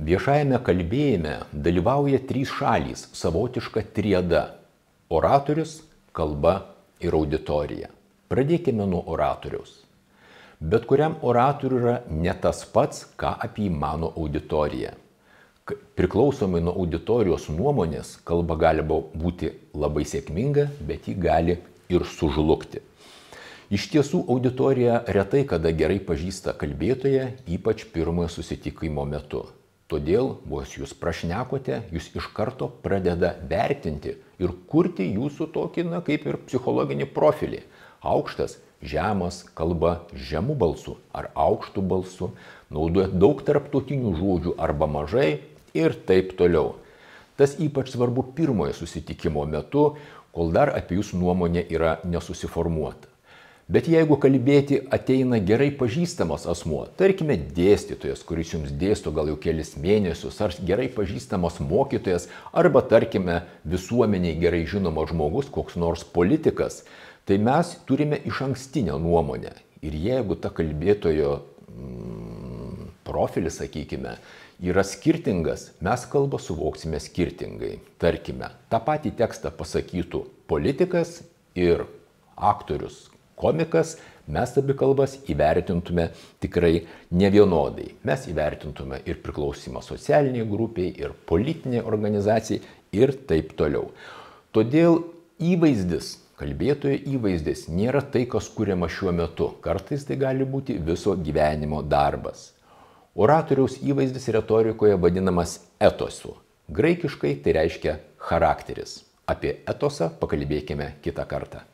Viešajame kalbėjime dalyvauja 3 šalys, savotiška triada – oratorius, kalba ir auditorija. Pradėkime nuo oratoriaus. Bet kuriam oratoriui yra ne tas pats, ką apie jį mano auditorija. Priklausomai nuo auditorijos nuomonės, kalba gali būti labai sėkminga, bet ji gali ir sužlugti. Iš tiesų, auditorija retai kada gerai pažįsta kalbėtoją, ypač pirmojo susitikimo metu. Todėl, vos jūs prašnekote, jūs iš karto pradeda vertinti ir kurti jūsų tokį, kaip ir psichologinį profilį. Aukštas, žemas, kalba žemų balsų ar aukštų balsų, naudoja daug tarptautinių žodžių arba mažai ir taip toliau. Tas ypač svarbu pirmojo susitikimo metu, kol dar apie jūsų nuomonę yra nesusiformuota. Bet jeigu kalbėti ateina gerai pažįstamas asmuo, tarkime dėstytojas, kuris jums dėsto gal jau kelis mėnesius, ar gerai pažįstamas mokytojas, arba tarkime visuomeniai gerai žinomas žmogus, koks nors politikas, tai mes turime išankstinę nuomonę. Ir jeigu ta kalbėtojo profilis, sakykime, yra skirtingas, mes kalbą suvoksime skirtingai. Tarkime, tą patį tekstą pasakytų politikas ir aktorius, komikas, mes abi kalbas įvertintume tikrai nevienodai. Mes įvertintume ir priklausimą socialiniai grupiai, ir politiniai organizacijai ir taip toliau. Todėl įvaizdis, kalbėtojo įvaizdis nėra tai, kas kuriama šiuo metu. Kartais tai gali būti viso gyvenimo darbas. Oratoriaus įvaizdis retorikoje vadinamas etosu. Graikiškai tai reiškia charakteris. Apie etosą pakalbėkime kitą kartą.